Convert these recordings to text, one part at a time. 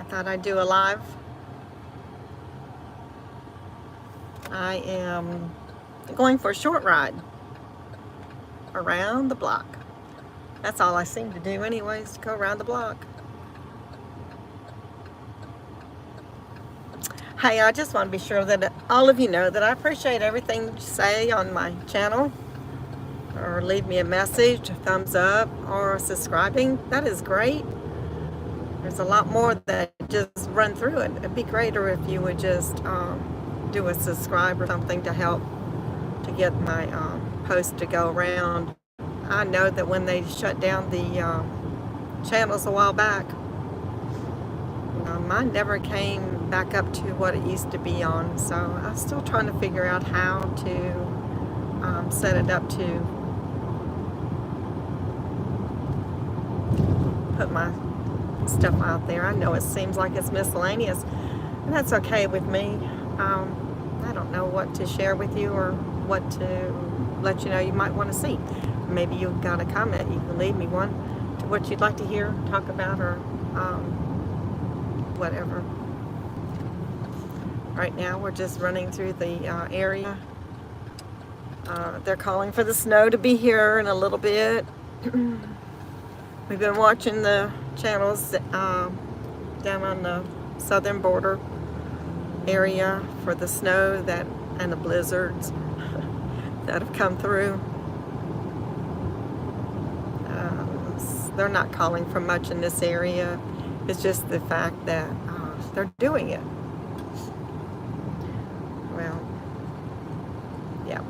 Thought I'd do a live. I am going for a short ride around the block. That's all I seem to do anyways, to go around the block. Hey, I just want to be sure that all of you know that I appreciate everything that you say on my channel, or leave me a message, a thumbs up, or subscribing. That is great. There's a lot more that just run through it. It'd be greater if you would just do a subscribe or something to help to get my post to go around. I know that when they shut down the channels a while back, mine never came back up to what it used to be on. So I'm still trying to figure out how to set it up to put my stuff out there. I know it seems like it's miscellaneous, and that's okay with me. I don't know what to share with you or what to let you know you might want to see. Maybe you've got a comment, you can leave me one to what you'd like to hear, talk about, or whatever. Right now we're just running through the area. They're calling for the snow to be here in a little bit. We've been watching the channels down on the southern border area for the snow that and the blizzards that have come through. They're not calling for much in this area. It's just the fact that they're doing it. Well, yeah.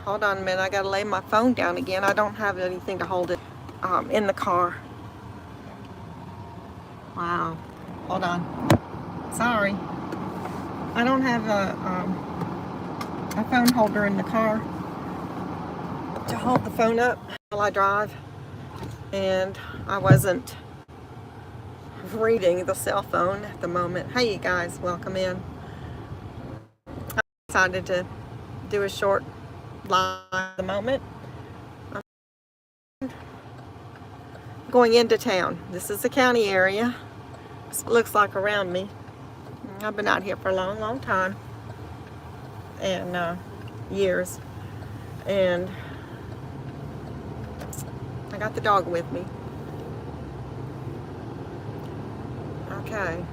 Hold on a minute, I gotta lay my phone down again. I don't have anything to hold it in the car. Wow, hold on. Sorry. I don't have a phone holder in the car to hold the phone up while I drive. And I wasn't reading the cell phone at the moment. Hey you guys, welcome in. I decided to do a short live at the moment. I'm going into town. This is the county area. This looks like around me. I've been out here for a long, long time. And years. And I got the dog with me. Okay.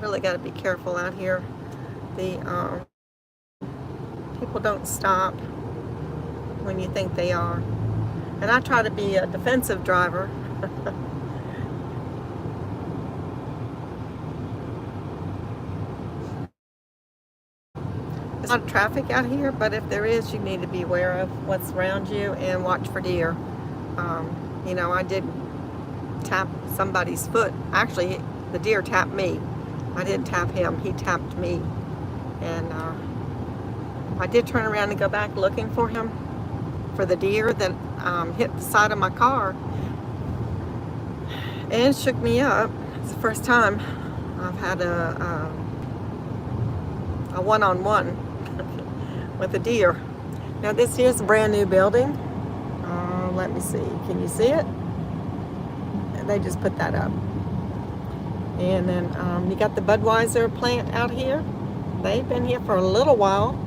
Really got to be careful out here. The people don't stop when you think they are. And I try to be a defensive driver. There's a lot of traffic out here, but if there is, you need to be aware of what's around you and watch for deer. You know, I did tap somebody's foot. Actually, the deer tapped me. I didn't tap him, he tapped me. And I did turn around and go back looking for him, for the deer that hit the side of my car and shook me up. It's the first time I've had a one-on-one with a deer. Now this here's a brand new building. Let me see, can you see it? They just put that up. And then you got the Budweiser plant out here. They've been here for a little while.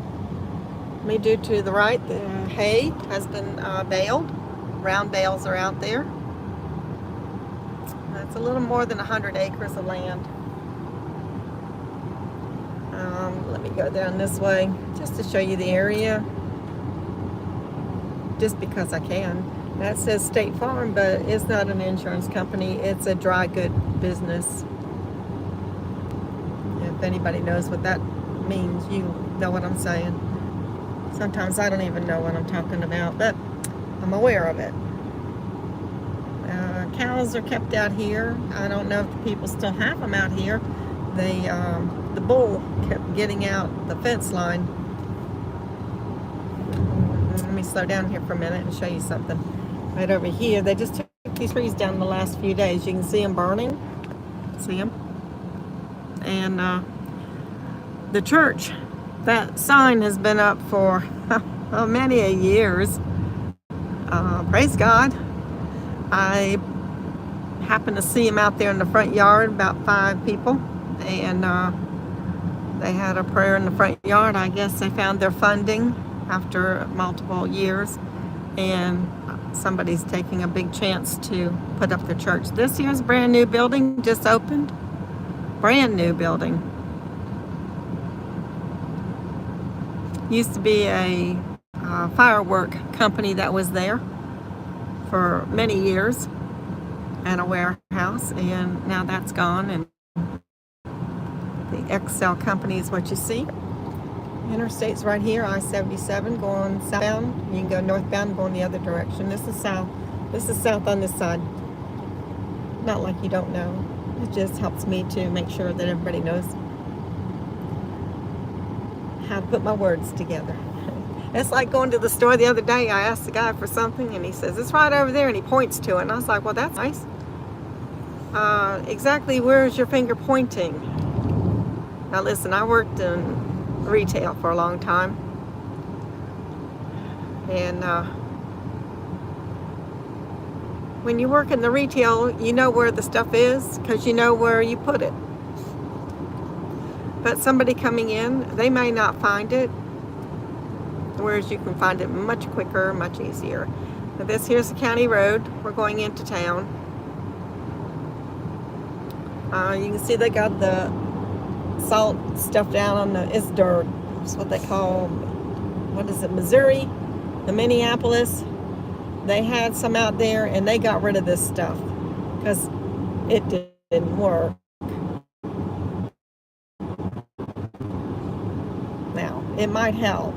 Me due to the right, the hay has been baled. Round bales are out there. That's a little more than 100 acres of land. Let me go down this way just to show you the area. Just because I can. That says State Farm, but it's not an insurance company. It's a dry good business. If anybody knows what that means, you know what I'm saying. Sometimes I don't even know what I'm talking about, but I'm aware of it. Cows are kept out here. I don't know if the people still have them out here. The bull kept getting out the fence line. Let me slow down here for a minute and show you something. Right over here, they just took these trees down the last few days. You can see them burning. See them? And the church, that sign has been up for many years. praise God. I happened to see him out there in the front yard, about 5 people, and they had a prayer in the front yard. I guess they found their funding after multiple years, and somebody's taking a big chance to put up their church. This year's brand new building just opened. Brand new building. Used to be a firework company that was there for many years, and a warehouse, and now that's gone, and the XL company is what you see. Interstate's right here, I-77 going southbound. You can go northbound, going the other direction. This is south. This is south on this side. Not like you don't know. It just helps me to make sure that everybody knows how to put my words together. It's like going to the store the other day. I asked the guy for something, and he says, it's right over there, and he points to it. And I was like, well, that's nice. Exactly where is your finger pointing? Now listen, I worked in retail for a long time, and when you work in the retail, you know where the stuff is because you know where you put it. But somebody coming in, they may not find it, whereas you can find it much quicker, much easier. Now this here's the county road. We're going into town. You can see they got the salt stuff down on the, it's dirt. It's what they call, what is it, Missouri, the Minneapolis. They had some out there, and they got rid of this stuff because it didn't work. Now, it might help,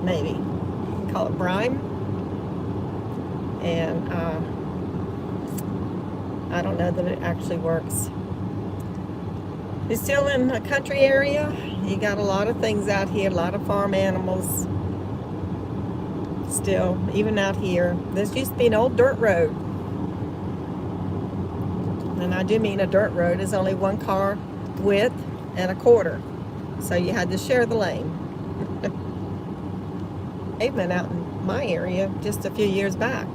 maybe. You can call it brine. And I don't know that it actually works. You're still in a country area. You got a lot of things out here, a lot of farm animals. Still, even out here. This used to be an old dirt road. And I do mean a dirt road is only 1 car width and a quarter. So you had to share the lane. Pavement out in my area just a few years back.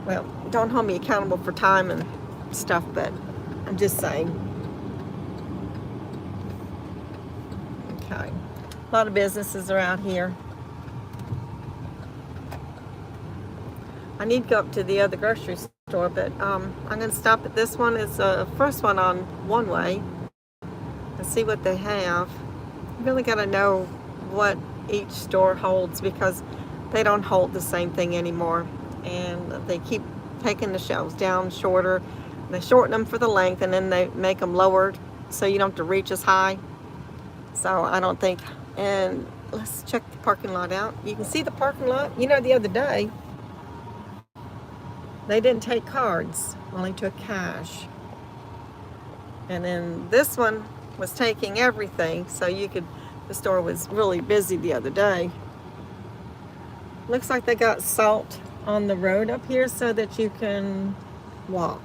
Well, don't hold me accountable for time and stuff, but I'm just saying. Okay. A lot of businesses are out here. I need to go up to the other grocery store, but I'm going to stop at this one. It's the first one on one way and see what they have. You really got to know what each store holds because they don't hold the same thing anymore. And they keep taking the shelves down shorter. They shorten them for the length, and then they make them lowered so you don't have to reach as high. So I don't think, and let's check the parking lot out. You can see the parking lot. You know, the other day, they didn't take cards, only took cash. And then this one was taking everything, so you could, the store was really busy the other day. Looks like they got salt on the road up here so that you can walk.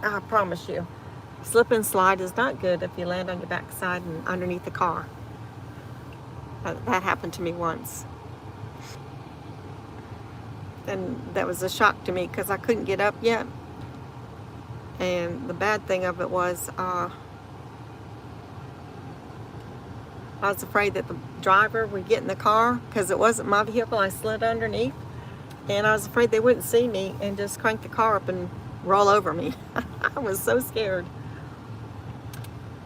I promise you, slip and slide is not good if you land on your backside and underneath the car. That happened to me once. And that was a shock to me because I couldn't get up yet. And the bad thing of it was, I was afraid that the driver would get in the car because it wasn't my vehicle. I slid underneath, and I was afraid they wouldn't see me and just crank the car up and roll over me. I was so scared.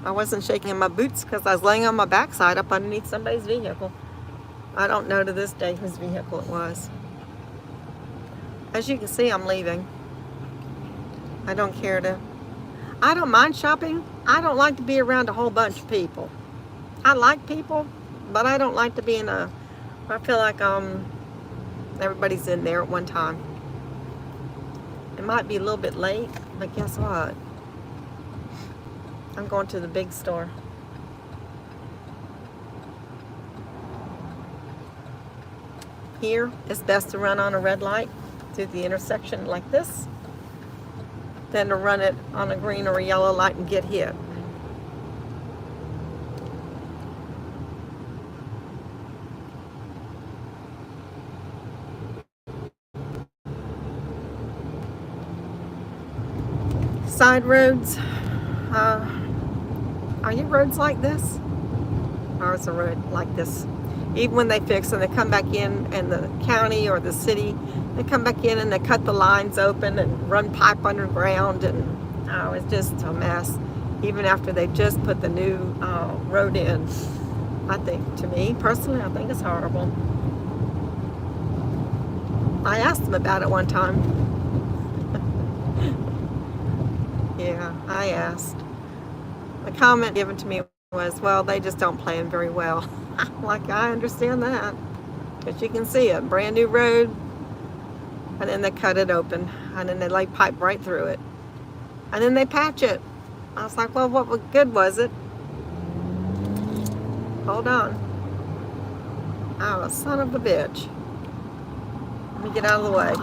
I wasn't shaking in my boots because I was laying on my backside up underneath somebody's vehicle. I don't know to this day whose vehicle it was. As you can see, I'm leaving. I don't mind shopping. I don't like to be around a whole bunch of people. I like people, but I don't like to be I feel like everybody's in there at one time. It might be a little bit late, but guess what? I'm going to the big store. Here, it's best to run on a red light through the intersection like this than to run it on a green or a yellow light and get hit. side roads. Are your roads like this? Or is a road like this? Even when they fix and they come back in, and the county or the city, they come back in and they cut the lines open and run pipe underground, and oh, it's just a mess. Even after they just put the new road in. I think, to me personally, I think it's horrible. I asked them about it one time. Yeah, I asked. The comment given to me was, well, they just don't plan very well. Like, I understand that. But you can see it, brand new road, and then they cut it open, and then they lay pipe right through it. And then they patch it. I was like, well, what good was it? Hold on. Oh, son of a bitch. Let me get out of the way.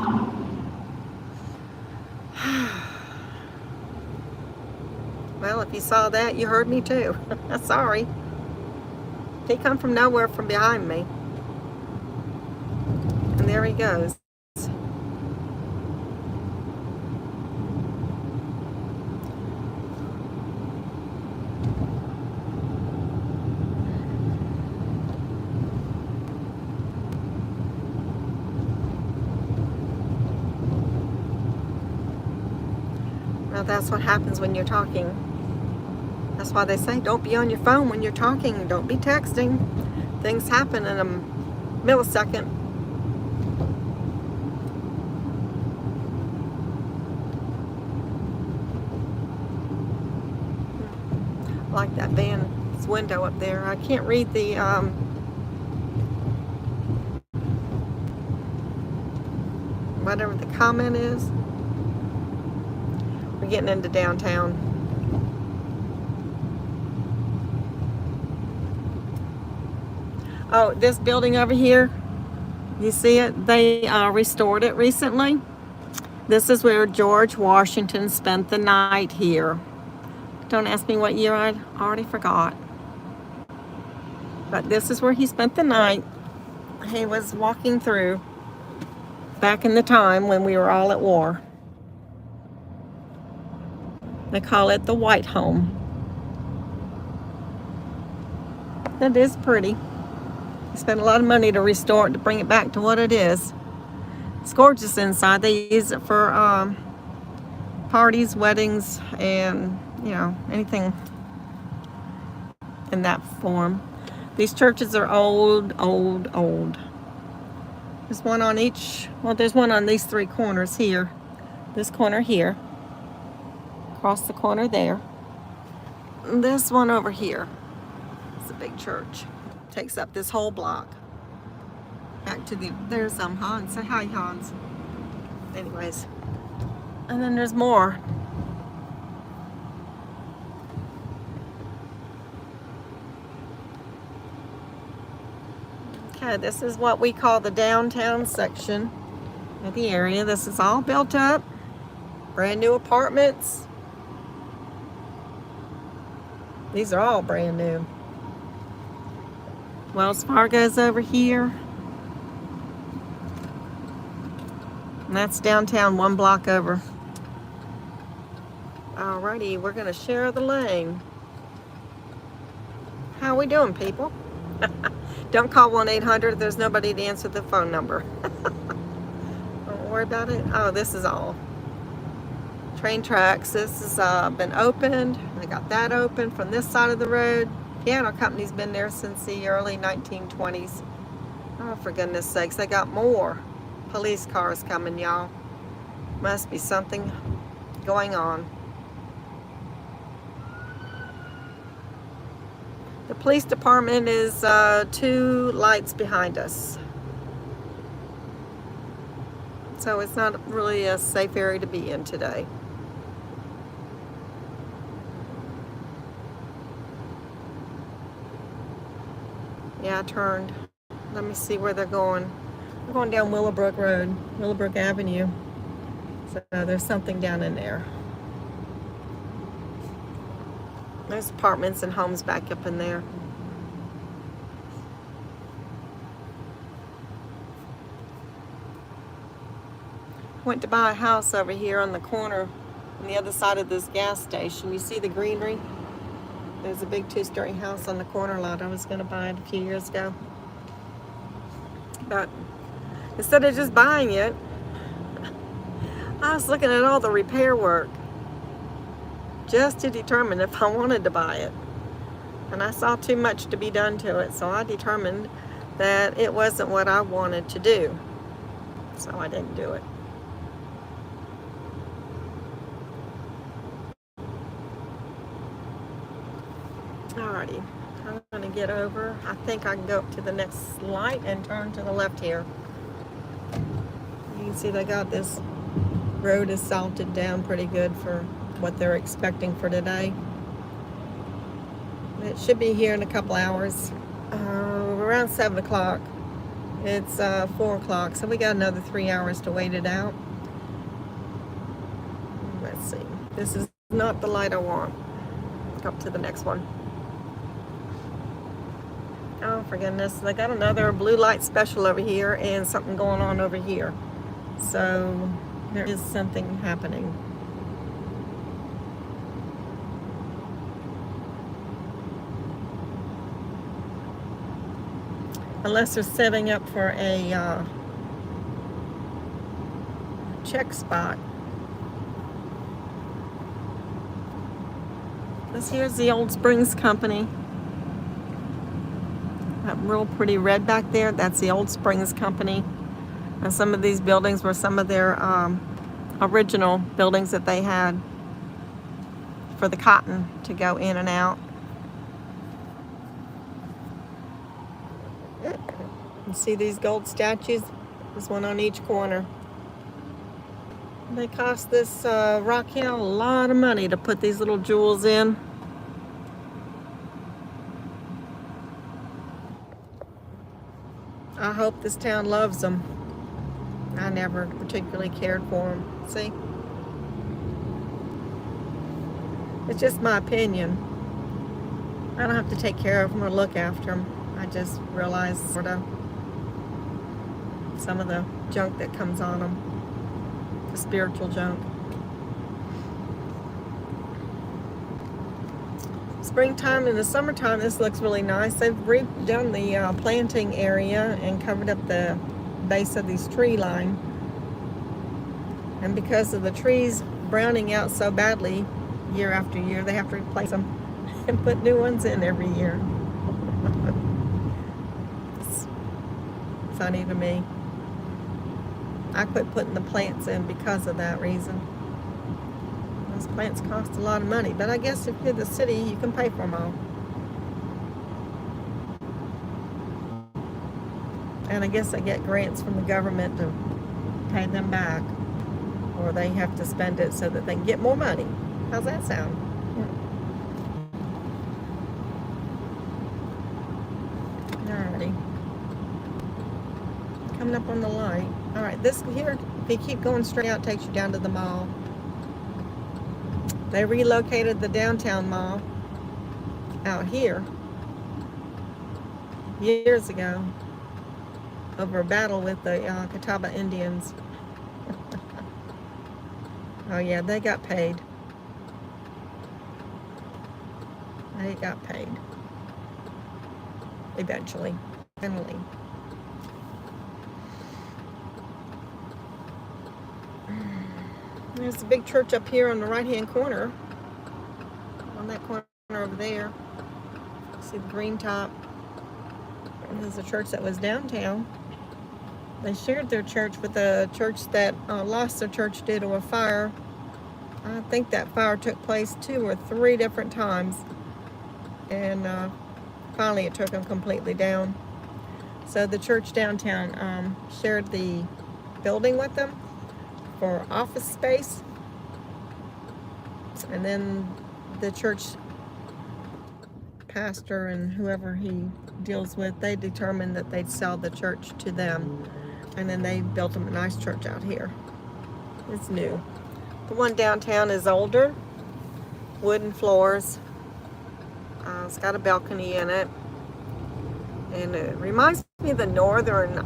Well, if you saw that, you heard me too. Sorry. He come from nowhere from behind me. And there he goes. Well, that's what happens when you're talking. That's why they say don't be on your phone when you're talking. Don't be texting. Things happen in a millisecond. I like that van's window up there. I can't read the whatever the comment is. We're getting into downtown. Oh, this building over here, you see it? They restored it recently. This is where George Washington spent the night here. Don't ask me what year, I already forgot. But this is where he spent the night. He was walking through back in the time when we were all at war. They call it the White Home. It is pretty. Spent a lot of money to restore it, to bring it back to what it is. It's gorgeous inside. They use it for parties, weddings, and anything in that form. These churches are old. There's one on each. Well, there's one on these three corners here. This corner here. Across the corner there. And this one over here. It's a big church. Takes up this whole block. Back to there's Hans. Say hi, Hans. Anyways. And then there's more. Okay, this is what we call the downtown section of the area. This is all built up. Brand new apartments. These are all brand new. Wells Fargo's over here. And that's downtown, one block over. Alrighty, we're gonna share the lane. How we doing, people? Don't call 1-800, there's nobody to answer the phone number. Don't worry about it. Oh, this is all. Train tracks, this has been opened. They got that open from this side of the road. Piano company's been there since the early 1920s. Oh, for goodness sakes, they got more police cars coming, y'all. Must be something going on. The police department is 2 lights behind us. So it's not really a safe area to be in today. Yeah, I turned. Let me see where they're going. We're going down Willowbrook Road, Willowbrook Avenue. So there's something down in there. There's apartments and homes back up in there. Went to buy a house over here on the corner on the other side of this gas station. You see the greenery? There's a big two-story house on the corner lot. I was going to buy it a few years ago. But instead of just buying it, I was looking at all the repair work just to determine if I wanted to buy it. And I saw too much to be done to it, so I determined that it wasn't what I wanted to do. So I didn't do it. Alrighty, I'm going to get over. I think I can go up to the next light and turn to the left here. You can see they got this road is salted down pretty good for what they're expecting for today. It should be here in a couple hours, around 7 o'clock. It's 4 o'clock, so we got another 3 hours to wait it out. Let's see. This is not the light I want. Up to the next one. Oh, for goodness. They got another blue light special over here and something going on over here. So there is something happening. Unless they're setting up for a check spot. This here's the Old Springs Company. That real pretty red back there, that's the Old Springs Company. And some of these buildings were some of their original buildings that they had for the cotton to go in and out. You see these gold statues? There's one on each corner. They cost this Rock Hill a lot of money to put these little jewels in. I hope this town loves them. I never particularly cared for them. See? It's just my opinion. I don't have to take care of them or look after them. I just realize sort of some of the junk that comes on them. The spiritual junk. Springtime and the summertime, this looks really nice. They've redone the planting area and covered up the base of these tree line. And because of the trees browning out so badly year after year, they have to replace them and put new ones in every year. It's funny to me. I quit putting the plants in because of that reason. Those plants cost a lot of money, but I guess if you're the city, you can pay for them all. And I guess they get grants from the government to pay them back, or they have to spend it so that they can get more money. How's that sound? Alrighty. Coming up on the light. Alright, this here, if you keep going straight out, takes you down to the mall. They relocated the downtown mall out here years ago over a battle with the Catawba Indians. Oh yeah, they got paid. They got paid. Eventually. Finally. There's a big church up here on the right-hand corner. On that corner over there. See the green top. There's a church that was downtown. They shared their church with a church that lost their church due to a fire. I think that fire took place 2 or 3 different times. And finally it took them completely down. So the church downtown shared the building with them for office space, and then the church pastor and whoever he deals with, they determined that they'd sell the church to them, and then they built them a nice church out here. It's new. The one downtown is older, wooden floors. It's got a balcony in it, and it reminds me of the northern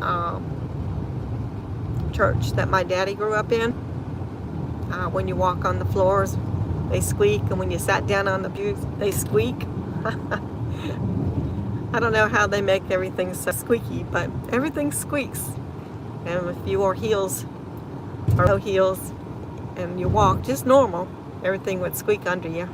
church that my daddy grew up in. When you walk on the floors, they squeak, and when you sat down on the pews, they squeak. I don't know how they make everything so squeaky, but everything squeaks. And if you wore heels or no heels and you walk just normal, everything would squeak under you.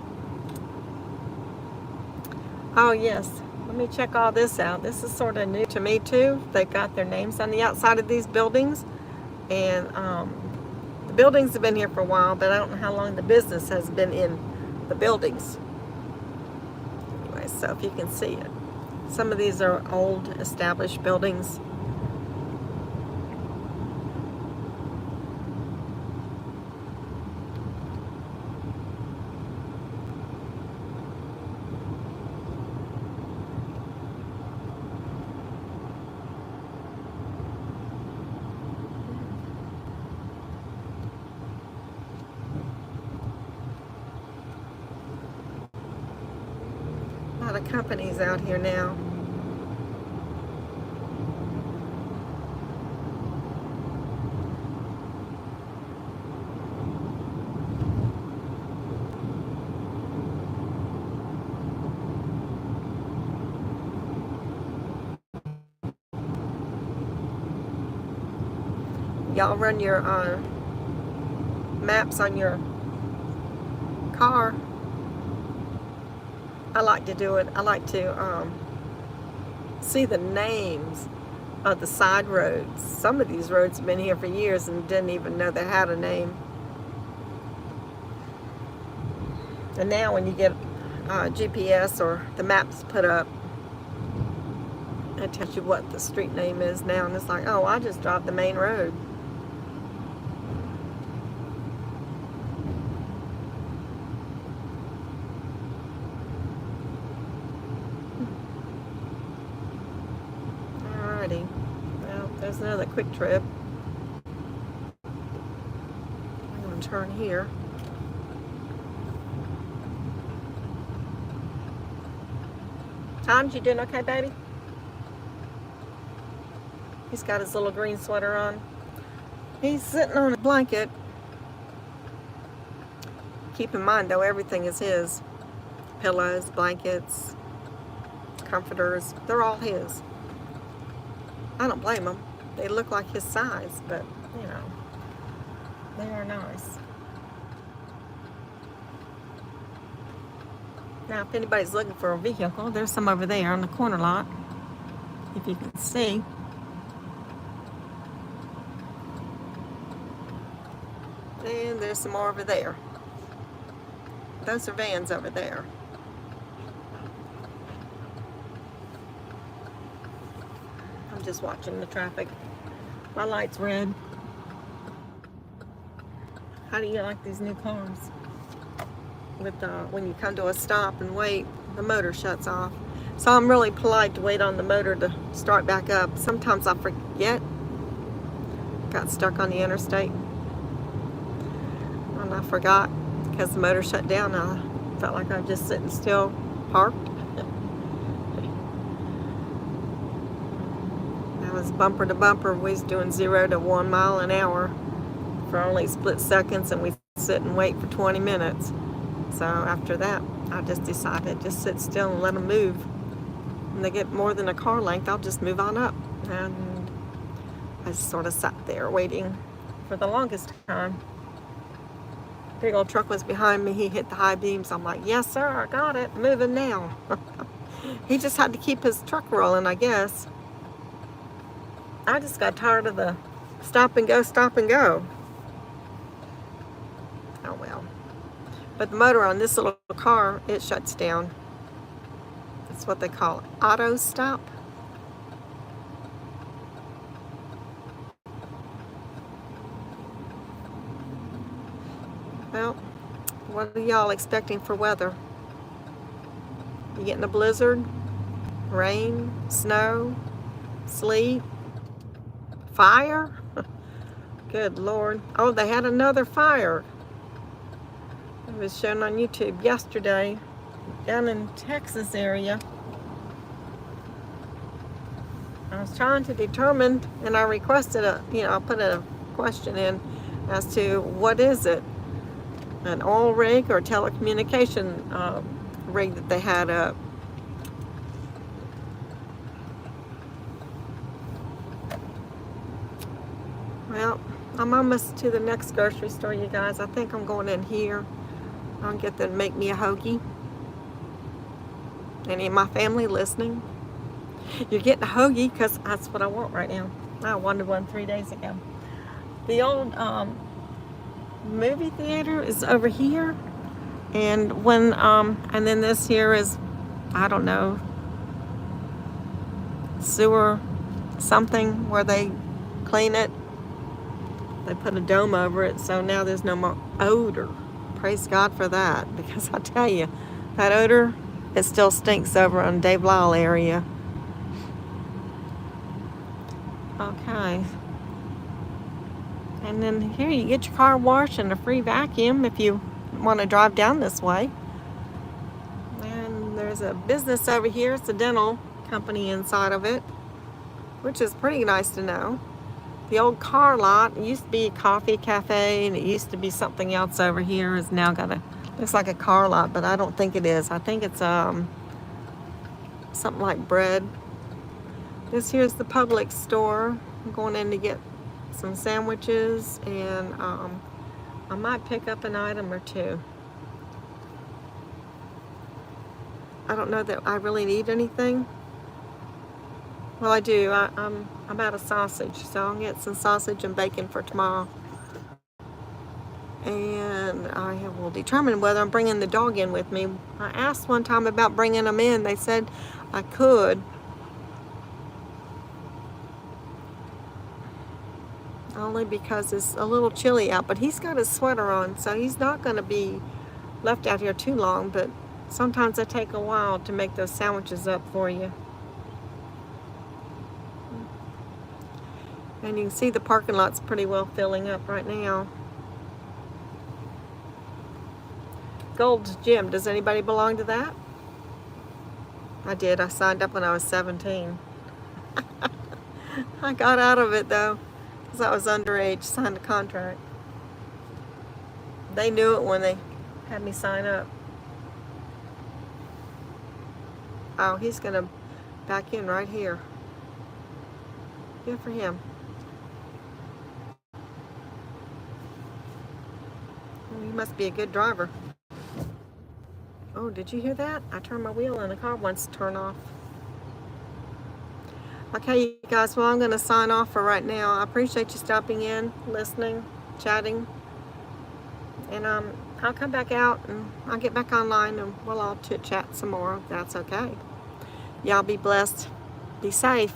Oh yes, let me check all this out. This is sort of new to me too. They've got their names on the outside of these buildings, and the buildings have been here for a while, but I don't know how long the business has been in the buildings. Anyway, so if you can see it. Some of these are old established buildings. A lot of companies out here now. Y'all run your maps on your car. I like to do it. I like to see the names of the side roads. Some of these roads have been here for years and didn't even know they had a name. And now when you get GPS or the maps put up, it tells you what the street name is now, and it's like, oh, I just drive the main road. Alrighty, well, there's another quick trip. I'm going to turn here. Tom, you doing okay, baby? He's got his little green sweater on. He's sitting on a blanket. Keep in mind, though, everything is his. Pillows, blankets, comforters, they're all his. I don't blame him. They look like his size, but, you know, they are nice. Now, if anybody's looking for a vehicle, there's some over there on the corner lot, if you can see. And there's some more over there. Those are vans over there. I'm just watching the traffic. My light's red. How do you like these new cars? With when you come to a stop and wait, the motor shuts off. So I'm really polite to wait on the motor to start back up. Sometimes I forget. Got stuck on the interstate. And I forgot because the motor shut down. I felt like I was just sitting still, parked. I was bumper to bumper. We was doing 0 to 1 mile an hour for only split seconds, and we sit and wait for 20 minutes. So after that, I just decided just sit still and let them move. When they get more than a car length, I'll just move on up. And I just sort of sat there waiting for the longest time. Big old truck was behind me. He hit the high beams. I'm like, yes, sir, I got it. Moving now. He just had to keep his truck rolling, I guess. I just got tired of the stop and go, stop and go. Oh, well. But the motor on this little car, it shuts down. That's what they call it. Auto stop. Well, what are y'all expecting for weather? You getting a blizzard? Rain? Snow? Sleet? Fire? Good Lord. Oh, they had another fire. It was shown on YouTube yesterday down in Texas area. I was trying to determine, and I requested I put a question in as to what is it. an oil rig or telecommunication rig that they had up. Well, I'm almost to the next grocery store, you guys. I think I'm going in here. I'll get them to make me a hoagie. Any of my family listening? You're getting a hoagie because that's what I want right now. I wanted one 3 days ago. The old movie theater is over here, and and then this here is, I don't know, sewer something where they clean it. They put a dome over it, so now there's no more odor. Praise God for that, because I tell you, that odor, it still stinks over on Dave Lyle area. Okay. And then here you get your car washed and a free vacuum if you want to drive down this way. And there's a business over here. It's a dental company inside of it, which is pretty nice to know. The old car lot, it used to be a coffee cafe, and it used to be something else over here. Is now got a, looks like a car lot, but I don't think it is. I think it's something like bread. This here's the Publix store. I'm going in to get some sandwiches, and I might pick up an item or two. I don't know that I really need anything. Well, I do. I'm out of sausage, so I'll get some sausage and bacon for tomorrow. And I will determine whether I'm bringing the dog in with me. I asked one time about bringing him in. They said I could. Only because it's a little chilly out, but he's got his sweater on, so he's not going to be left out here too long, but sometimes they take a while to make those sandwiches up for you. And you can see the parking lot's pretty well filling up right now. Gold's Gym, does anybody belong to that? I did. I signed up when I was 17. I got out of it though, because I was underage, signed a contract. They knew it when they had me sign up. Oh, he's going to back in right here. Good for him. Oh, he must be a good driver. Oh, did you hear that? I turned my wheel and the car wants to turn off. Okay, you guys, well, I'm going to sign off for right now. I appreciate you stopping in, listening, chatting. And I'll come back out and I'll get back online and we'll all chit-chat some more if that's okay. Y'all be blessed. Be safe.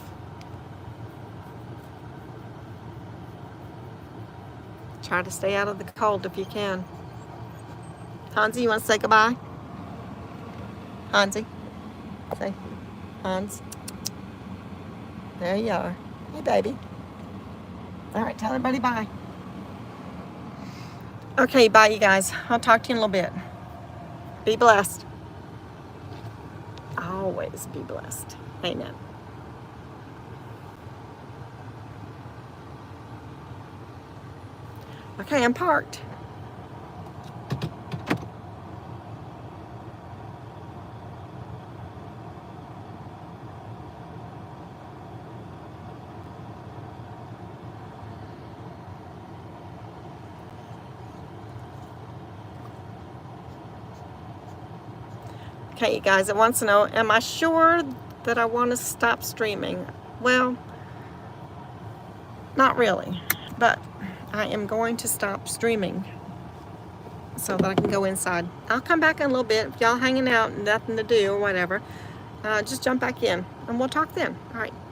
Try to stay out of the cold if you can. Hansi, you want to say goodbye? Hansi. Say, Hans. There you are. Hey, baby. All right, tell everybody bye. Okay, bye, you guys. I'll talk to you in a little bit. Be blessed. Always be blessed. Amen. Okay, I'm parked. Okay, you guys, it wants to know, am I sure that I want to stop streaming? Well, not really, but I am going to stop streaming so that I can go inside. I'll come back in a little bit. If y'all hanging out and nothing to do or whatever, just jump back in and we'll talk then. All right,